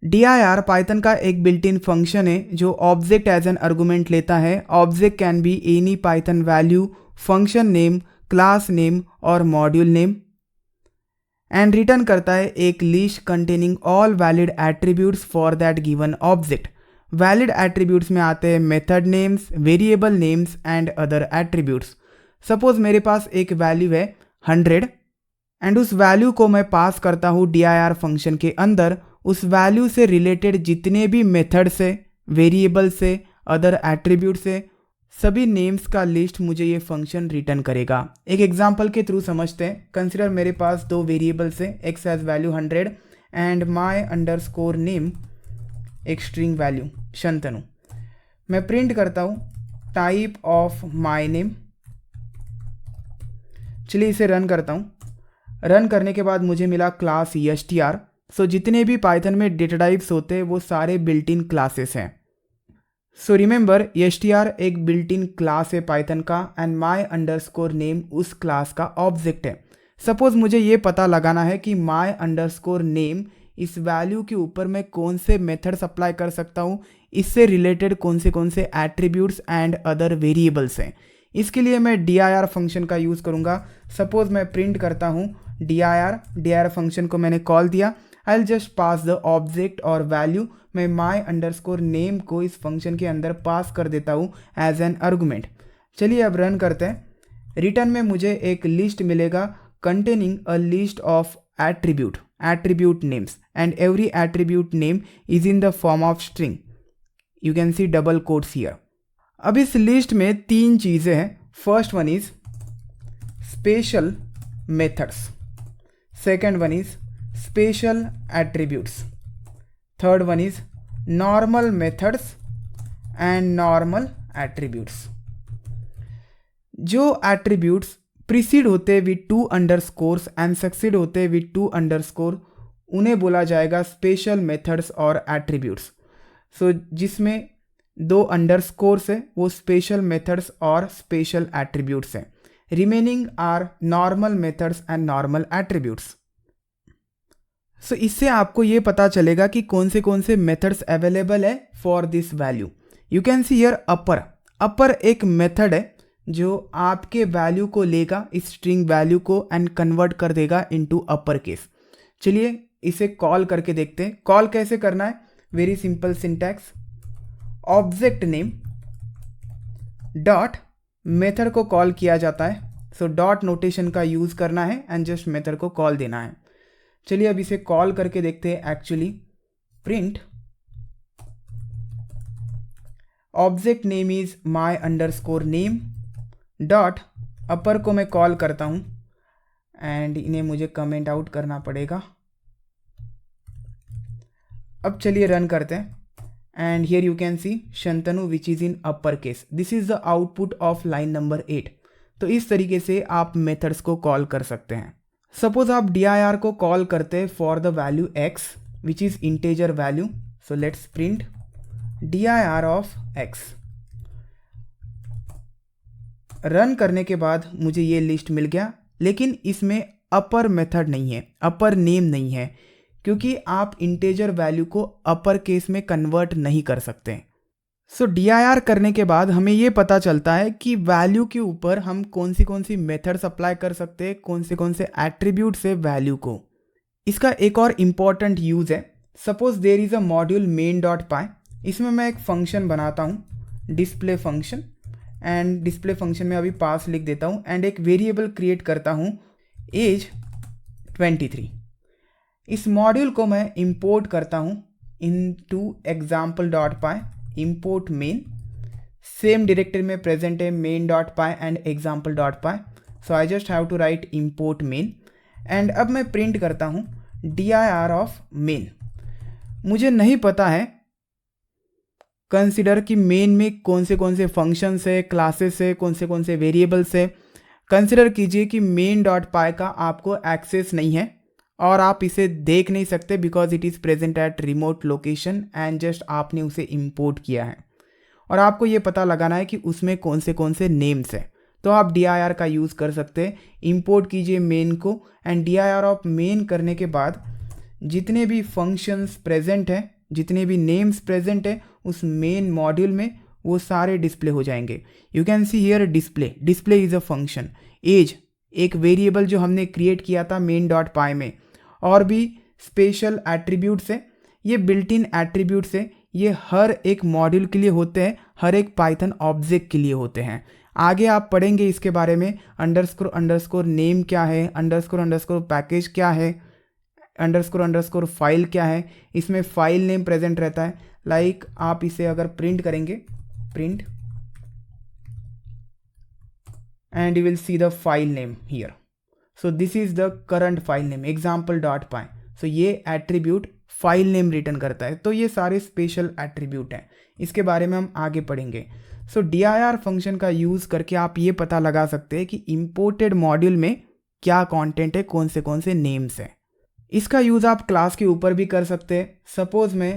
dir Python का एक built in function है जो ऑब्जेक्ट एज एन आर्गुमेंट लेता है। Object can be any Python value, function name, class name और मॉड्यूल नेम, एंड रिटर्न करता है एक list containing all valid attributes for that given object. Valid attributes में आते हैं method names, variable names and other attributes. Suppose मेरे पास एक value है 100 एंड उस वैल्यू को मैं पास करता हूँ dir फंक्शन के अंदर। उस वैल्यू से रिलेटेड जितने भी मेथड से, वेरिएबल से, अदर एट्रीब्यूट से, सभी नेम्स का लिस्ट मुझे ये फंक्शन रिटर्न करेगा। एक एग्जांपल के थ्रू समझते हैं। कंसिडर मेरे पास दो वेरिएबल्स है, x as value 100 and my underscore name एक स्ट्रिंग वैल्यू शंतनु। मैं प्रिंट करता हूँ टाइप ऑफ माई नेम। चलिए इसे रन करता हूँ। रन करने के बाद मुझे मिला क्लास str। सो जितने भी पाइथन में डेटा टाइप्स होते हैं वो सारे बिल्ट इन क्लासेस हैं। सो रिमेंबर str एक बिल्ट इन क्लास है पाइथन का एंड माई अंडरस्कोर नेम उस क्लास का ऑब्जेक्ट है। सपोज मुझे ये पता लगाना है कि माई अंडरस्कोर नेम इस वैल्यू के ऊपर मैं कौन से मेथड्स अप्लाई कर सकता हूँ, इससे रिलेटेड कौन से एट्रीब्यूट्स एंड अदर वेरिएबल्स हैं। इसके लिए मैं dir फंक्शन का यूज़ करूँगा। सपोज मैं प्रिंट करता हूँ dir फंक्शन को मैंने कॉल दिया। I will just pass the object और वैल्यू। मैं माई अंडरस्कोर नेम को इस फंक्शन के अंदर पास कर देता हूँ एज एन आर्गुमेंट। चलिए अब रन करते हैं। रिटर्न में मुझे एक लिस्ट मिलेगा containing a list of attribute names and every attribute name is in the form of string. You can see double quotes here. अब इस लिस्ट में तीन चीज़ें हैं। First one is special methods, second one is special attributes, third one is normal methods and normal attributes. जो attributes precede होते हैं with 2 underscores and succeed होते हैं विद 2 अंडरस्कोर, उन्हें बोला जाएगा स्पेशल मेथड्स और एट्रीब्यूट्स। सो जिसमें 2 अंडरस्कोर्स है वो स्पेशल मेथड्स और स्पेशल एट्रीब्यूट्स हैं। Remaining are normal methods and normal attributes. So इससे आपको ये पता चलेगा कि कौन से मेथड्स अवेलेबल है for this value. You can see here upper एक मेथड है जो आपके वैल्यू को लेगा, इस स्ट्रिंग वैल्यू को, एंड कन्वर्ट कर देगा इनटू अपर केस। चलिए इसे कॉल करके देखते हैं। कॉल कैसे करना है? Very simple syntax. Object name dot method को कॉल किया जाता है। सो डॉट नोटेशन का यूज करना है एंड जस्ट मेथड को कॉल देना है। चलिए अब इसे कॉल करके देखते हैं। Actually print object name is my underscore name dot upper को मैं कॉल करता हूं एंड इन्हें मुझे कमेंट आउट करना पड़ेगा। अब चलिए रन करते हैं and here you can C Shantanu which is in upper case. This is the output of line number 8। तो इस तरीके से आप मेथड्स को कॉल कर सकते हैं। सपोज आप dir को कॉल करते हैं for the value x which is integer value. So let's print dir of x। Run करने के बाद मुझे ये लिस्ट मिल गया, लेकिन इसमें अपर मेथड नहीं है, अपर नेम नहीं है, क्योंकि आप इंटेजर वैल्यू को अपर केस में कन्वर्ट नहीं कर सकते। सो dir करने के बाद हमें ये पता चलता है कि वैल्यू के ऊपर हम कौन सी मेथड्स अप्लाई कर सकते हैं, कौन से एट्रीब्यूट से वैल्यू को। इसका एक और इम्पॉर्टेंट यूज़ है। Suppose there is a module main dot py. इसमें मैं एक फंक्शन बनाता हूँ display function, and display function में अभी पास लिख देता हूँ एंड एक वेरिएबल क्रिएट करता हूँ एज 23। इस मॉड्यूल को मैं इंपोर्ट करता हूँ into example dot py, import main. Same directory में प्रेजेंट है main dot py and example dot py. So I just have to write import main and अब मैं प्रिंट करता हूँ dir ऑफ मेन। मुझे नहीं पता है कंसिडर कि मेन में कौन से फंक्शंस है, क्लासेस है, कौन से वेरिएबल्स है। कंसिडर कीजिए कि मेन डॉट पाई का आपको एक्सेस नहीं है और आप इसे देख नहीं सकते because it is present at remote location and just आपने उसे इंपोर्ट किया है और आपको ये पता लगाना है कि उसमें कौन से नेम्स है। तो आप dir का यूज़ कर सकते हैं। इंपोर्ट कीजिए मेन को एंड dir ऑफ मेन करने के बाद जितने भी फंक्शंस प्रेजेंट हैं, जितने भी नेम्स प्रेजेंट हैं उस मेन मॉड्यूल में, वो सारे डिस्प्ले हो जाएंगे। You can see here display, display is a function. As एक वेरिएबल जो हमने क्रिएट किया था मेन डॉट पाई में। और भी स्पेशल एट्रीब्यूट्स है, ये बिल्ट इन एट्रीब्यूट्स है, ये हर एक मॉड्यूल के लिए होते हैं, हर एक पाइथन ऑब्जेक्ट के लिए होते हैं। आगे आप पढ़ेंगे इसके बारे में। अंडरस्कोर अंडरस्कोर नेम क्या है, अंडरस्कोर अंडरस्कोर पैकेज क्या है, अंडरस्कोर अंडरस्कोर फाइल क्या है। इसमें फाइल नेम प्रेजेंट रहता है। लाइक आप इसे अगर प्रिंट करेंगे, print, and you will see the file name here. So this is the current file name example.py. So ये attribute file name रिटर्न करता है। तो ये सारे स्पेशल एट्रीब्यूट हैं, इसके बारे में हम आगे पढ़ेंगे। सो dir फंक्शन का यूज़ करके आप ये पता लगा सकते हैं कि इम्पोर्टेड मॉड्यूल में क्या कंटेंट है, कौन से नेम्स हैं। इसका यूज़ आप क्लास के ऊपर भी कर सकते हैं। सपोज मैं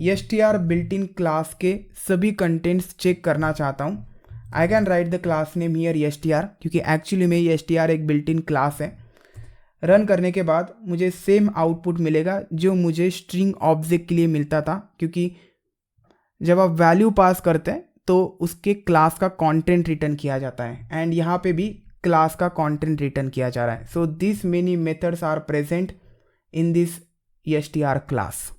str बिल्ट इन क्लास के सभी कंटेंट्स चेक करना चाहता हूँ। I can write the class name here str, क्योंकि एक्चुअली में ये str एक बिल्ट इन क्लास है। रन करने के बाद मुझे सेम आउटपुट मिलेगा जो मुझे स्ट्रिंग ऑब्जेक्ट के लिए मिलता था, क्योंकि जब आप वैल्यू पास करते हैं तो उसके क्लास का कंटेंट रिटर्न किया जाता है, एंड यहाँ पे भी क्लास का कंटेंट रिटर्न किया जा रहा है। So this many methods are present in this str class.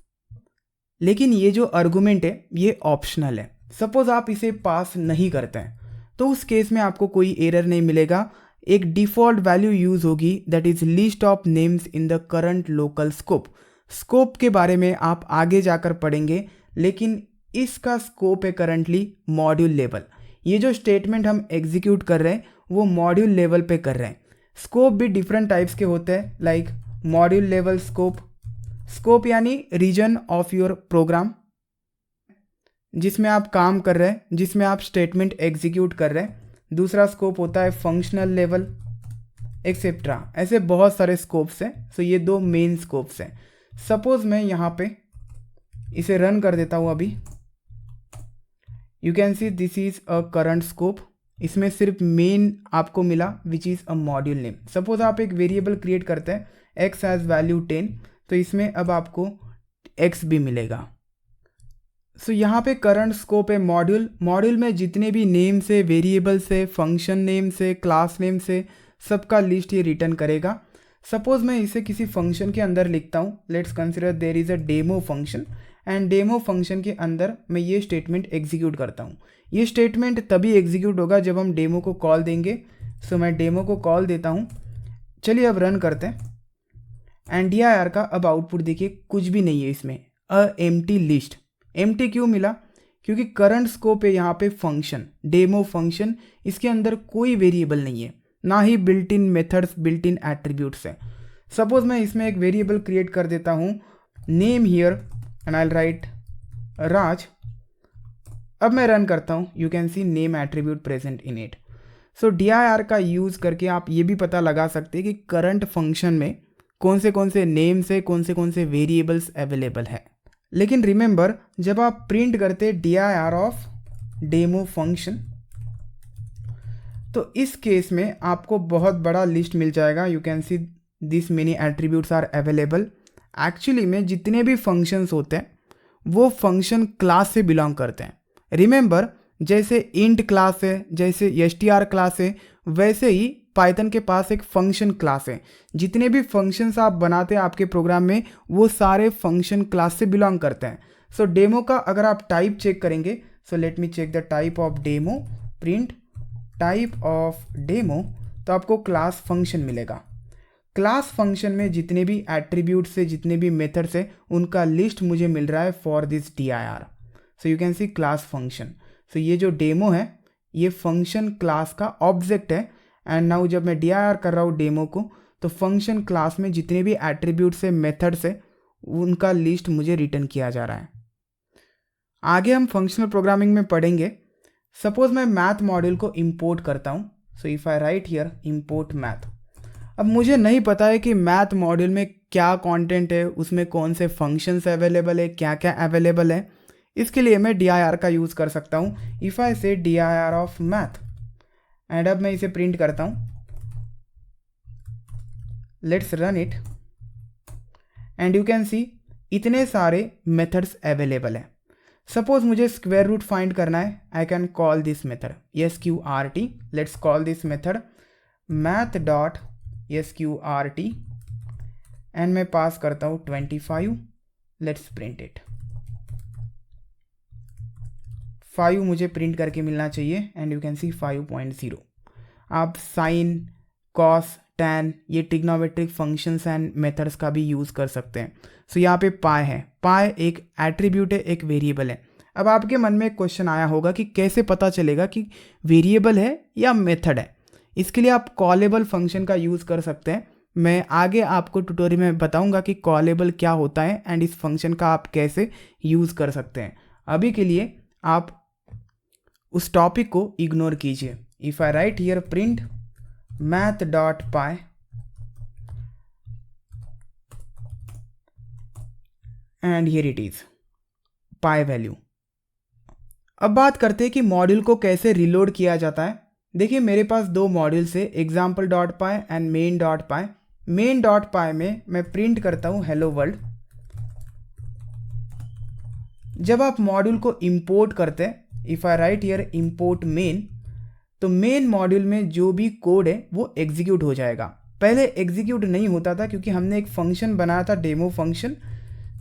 लेकिन ये जो आर्गुमेंट है ये ऑप्शनल है। सपोज आप इसे पास नहीं करते हैं तो उस केस में आपको कोई एरर नहीं मिलेगा। एक डिफ़ॉल्ट वैल्यू यूज़ होगी, that is list of names in the current local scope. Scope के बारे में आप आगे जाकर पढ़ेंगे, लेकिन इसका स्कोप है करंटली मॉड्यूल लेवल। ये जो स्टेटमेंट हम एग्जीक्यूट कर रहे हैं वो मॉड्यूल लेवल पे कर रहे हैं। स्कोप भी डिफरेंट टाइप्स के होते हैं, like module level scope, scope यानी रीजन ऑफ योर प्रोग्राम जिसमें आप काम कर रहे हैं, जिसमें आप स्टेटमेंट एग्जीक्यूट कर रहे हैं। दूसरा स्कोप होता है फंक्शनल लेवल एक्सेट्रा। ऐसे बहुत सारे स्कोप्स हैं। सो ये दो मेन स्कोप्स हैं। सपोज मैं यहाँ पे इसे रन कर देता हूँ अभी। You can see this is a current scope. इसमें सिर्फ मेन आपको मिला विच is a module name. Suppose आप एक वेरिएबल क्रिएट करते हैं x हैज़ वैल्यू 10, तो इसमें अब आपको x भी मिलेगा। सो यहाँ पे करंट स्कोप है मॉड्यूल। मॉड्यूल में जितने भी नेम से, वेरिएबल से, फंक्शन नेम से, क्लास नेम से, सबका लिस्ट ये रिटर्न करेगा। सपोज मैं इसे किसी फंक्शन के अंदर लिखता हूँ। Let's consider there is a demo function, and demo function के अंदर मैं ये स्टेटमेंट एग्जीक्यूट करता हूँ। ये स्टेटमेंट तभी एग्जीक्यूट होगा जब हम डेमो को कॉल देंगे। सो मैं डेमो को कॉल देता हूँ। चलिए अब रन करते हैं, एंड dir का अब आउटपुट देखिए, कुछ भी नहीं है इसमें, अ एम्प्टी लिस्ट। एम्प्टी क्यों मिला? क्योंकि करंट स्कोप है यहाँ पे फंक्शन, डेमो फंक्शन, इसके अंदर कोई वेरिएबल नहीं है, ना ही built in methods, built in attributes है। सपोज मैं इसमें एक वेरिएबल क्रिएट कर देता हूँ name here, and I write Raj. अब मैं रन करता हूँ, you can see name attribute present in it. So dir का यूज़ करके आप ये भी पता लगा सकते हैं कि करंट फंक्शन में कौन से नेम्स है, कौन से वेरिएबल्स अवेलेबल है। लेकिन रिमेंबर, जब आप प्रिंट करते dir ऑफ डेमो फंक्शन, तो इस केस में आपको बहुत बड़ा लिस्ट मिल जाएगा। You can see this many attributes are available. Actually में जितने भी फंक्शंस होते हैं वो फंक्शन क्लास से बिलोंग करते हैं। रिमेंबर, जैसे इंट क्लास है, जैसे str क्लास है, वैसे ही पाइथन के पास एक फंक्शन क्लास है। जितने भी फंक्शंस आप बनाते हैं आपके प्रोग्राम में, वो सारे फंक्शन क्लास से बिलोंग करते हैं। सो डेमो का अगर आप टाइप चेक करेंगे, so let me check the type of demo, print type of demo, तो आपको क्लास फंक्शन मिलेगा। क्लास फंक्शन में जितने भी एट्रीब्यूट्स से, जितने भी मेथड्स है, उनका लिस्ट मुझे मिल रहा है for this dir। So you can see class function. So ये जो डेमो है ये फंक्शन क्लास का ऑब्जेक्ट है, एंड नाउ जब मैं dir कर रहा हूँ डेमो को, तो फंक्शन क्लास में जितने भी एट्रीब्यूट्स है, मेथड्स है, उनका लिस्ट मुझे रिटर्न किया जा रहा है। आगे हम फंक्शनल प्रोग्रामिंग में पढ़ेंगे। सपोज मैं मैथ मॉड्यूल को इंपोर्ट करता हूँ। So if I right here import math. अब मुझे नहीं पता है कि मैथ मॉड्यूल में क्या कंटेंट है, उसमें कौन से फंक्शंस अवेलेबल है, क्या क्या अवेलेबल है। इसके लिए मैं dir का यूज़ कर सकता हूँ। इफ़ आई से dir ऑफ मैथ, एंड अब मैं इसे प्रिंट करता हूँ। Let's run it, and you can सी इतने सारे मेथड्स अवेलेबल हैं। सपोज मुझे स्क्वायर रूट फाइंड करना है, I can call this method SQRT। Let's call this method math dot SQRT and मैं पास करता हूँ 25। Let's print it. 5 मुझे प्रिंट करके मिलना चाहिए एंड यू कैन सी 5.0। आप साइन, कॉस, टैन, ये ट्रिग्नोमेट्रिक फंक्शंस एंड मेथड्स का भी यूज़ कर सकते हैं। सो यहाँ पे पाई है, पाई एक एट्रीब्यूट है, एक वेरिएबल है। अब आपके मन में एक क्वेश्चन आया होगा कि कैसे पता चलेगा कि वेरिएबल है या मेथड है। इसके लिए आप कॉलेबल फंक्शन का यूज़ कर सकते हैं। मैं आगे आपको ट्यूटोरियल में बताऊंगा कि कॉलेबल क्या होता है एंड इस फंक्शन का आप कैसे यूज़ कर सकते हैं। अभी के लिए आप उस टॉपिक को इग्नोर कीजिए। If I right here print math.py and here it is pi value. अब बात करते हैं कि मॉड्यूल को कैसे रिलोड किया जाता है। देखिए मेरे पास दो मॉड्यूल्स है, example.py एंड main.py। main.py में मैं प्रिंट करता हूँ हेलो वर्ल्ड। जब आप मॉड्यूल को इंपोर्ट करते हैं, if I right here import main, तो मेन मॉड्यूल में जो भी कोड है वो एग्जीक्यूट हो जाएगा। पहले एग्जीक्यूट नहीं होता था क्योंकि हमने एक फंक्शन बनाया था, डेमो फंक्शन।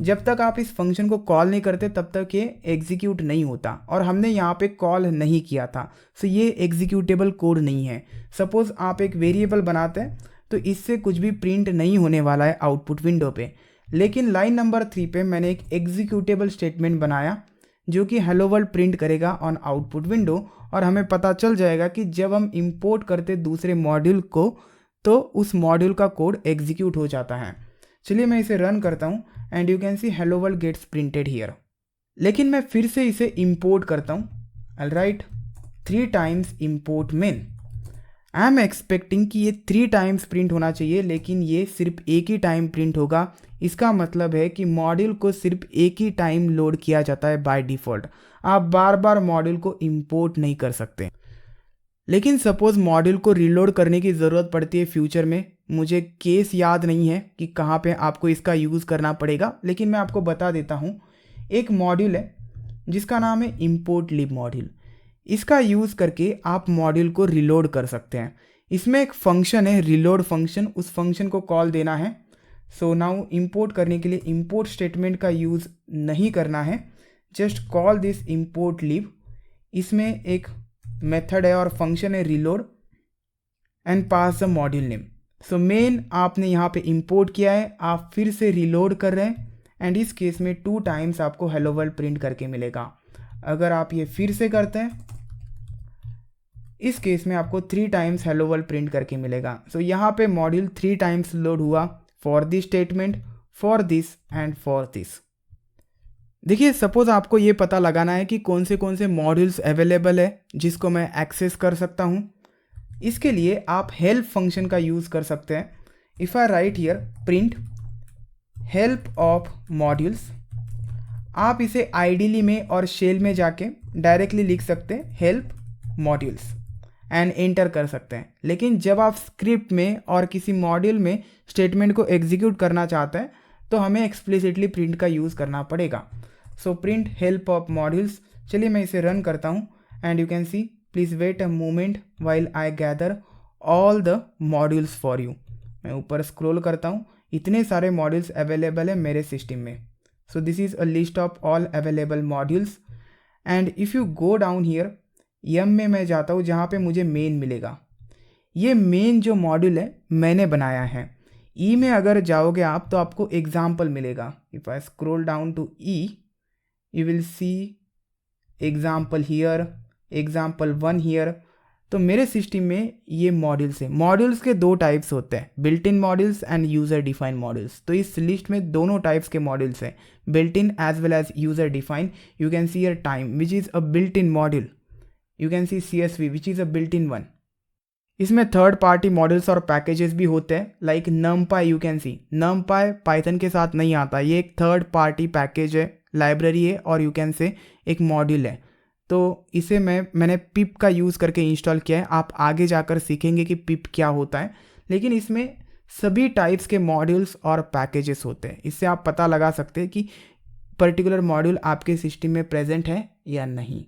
जब तक आप इस फंक्शन को कॉल नहीं करते तब तक ये एग्जीक्यूट नहीं होता, और हमने यहाँ पे कॉल नहीं किया था। सो ये एग्जीक्यूटेबल कोड नहीं है। सपोज़ आप एक वेरिएबल बनाते हैं तो इससे कुछ भी प्रिंट नहीं होने वाला है आउटपुट विंडो पे। लेकिन लाइन नंबर 3 पे मैंने एक एग्जीक्यूटेबल स्टेटमेंट बनाया जो कि हेलो वर्ल्ड प्रिंट करेगा ऑन आउटपुट विंडो, और हमें पता चल जाएगा कि जब हम इंपोर्ट करते दूसरे मॉड्यूल को तो उस मॉड्यूल का कोड एग्जीक्यूट हो जाता है। चलिए मैं इसे रन करता हूँ and you can see hello world gets printed here. लेकिन मैं फिर से इसे इंपोर्ट करता हूँ। I write 3 times import main. I am expecting कि ये 3 टाइम्स प्रिंट होना चाहिए, लेकिन ये सिर्फ एक ही टाइम प्रिंट होगा। इसका मतलब है कि मॉड्यूल को सिर्फ एक ही टाइम लोड किया जाता है बाय डिफ़ॉल्ट। आप बार बार मॉड्यूल को इंपोर्ट नहीं कर सकते। लेकिन सपोज़ मॉड्यूल को रीलोड करने की ज़रूरत पड़ती है फ्यूचर में। मुझे केस याद नहीं है कि कहाँ पे आपको इसका यूज़ करना पड़ेगा, लेकिन मैं आपको बता देता हूँ। एक मॉड्यूल है जिसका नाम है इंपोर्ट लिब मॉड्यूल। इसका यूज़ करके आप मॉड्यूल को रीलोड कर सकते हैं। इसमें एक फंक्शन है रीलोड फंक्शन, उस फंक्शन को कॉल देना है। सो नाउ इंपोर्ट करने के लिए इंपोर्ट स्टेटमेंट का यूज़ नहीं करना है, जस्ट कॉल दिस इंपोर्ट लिब। इसमें एक मेथड है और फंक्शन है reload and pass the module name. So main आपने यहाँ पे इंपोर्ट किया है, आप फिर से रीलोड कर रहे हैं एंड इस केस में 2 टाइम्स आपको हेलो वर्ल्ड प्रिंट करके मिलेगा। अगर आप ये फिर से करते हैं, इस केस में आपको 3 टाइम्स हेलो वर्ल्ड प्रिंट करके मिलेगा। सो यहाँ पे मॉड्यूल 3 टाइम्स लोड हुआ for this statement, for this and for this. देखिए सपोज आपको ये पता लगाना है कि कौन से मॉड्यूल्स अवेलेबल है जिसको मैं एक्सेस कर सकता हूँ। इसके लिए आप हेल्प फंक्शन का यूज़ कर सकते हैं। If I right here print help of modules, आप इसे आइडियली में और शेल में जाके डायरेक्टली लिख सकते हैं हेल्प मॉड्यूल्स एंड एंटर कर सकते हैं। लेकिन जब आप स्क्रिप्ट में और किसी मॉड्यूल में स्टेटमेंट को एग्जीक्यूट करना चाहते हैं तो हमें एक्सप्लिसिटली प्रिंट का यूज़ करना पड़ेगा। So print help of modules. चलिए मैं इसे रन करता हूँ and you can see please wait a moment while I gather all the modules for you. मैं ऊपर स्क्रॉल करता हूँ, इतने सारे मॉड्यूल्स अवेलेबल है मेरे सिस्टम में। So this is a list of all available modules and if you go down here यम में मैं जाता हूँ जहाँ पे मुझे मेन मिलेगा। ये मेन जो मॉड्यूल है मैंने बनाया है। ई में अगर जाओगे आप तो आपको एग्जाम्पल मिलेगा। If I scroll down to E you will see example here, example 1 here. तो मेरे सिस्टम में ये मॉड्यूल्स हैं। मॉड्यूल्स के 2 टाइप्स होते हैं, built in modules and user define modules. तो इस लिस्ट में दोनों टाइप्स के मॉड्यूल्स हैं, built in as well as user define. You can see your time which is a built in module. You can see CSV which is a built in one. इसमें third party models और packages भी होते हैं like numpy। You can see numpy Python के साथ नहीं आता, ये एक थर्ड पार्टी पैकेज है, लाइब्रेरी है और यू कैन से एक मॉड्यूल है। तो इसे मैंने पिप का यूज़ करके इंस्टॉल किया है। आप आगे जाकर सीखेंगे कि पिप क्या होता है। लेकिन इसमें सभी टाइप्स के मॉड्यूल्स और पैकेजेस होते हैं। इससे आप पता लगा सकते हैं कि पर्टिकुलर मॉड्यूल आपके सिस्टम में प्रेजेंट है या नहीं।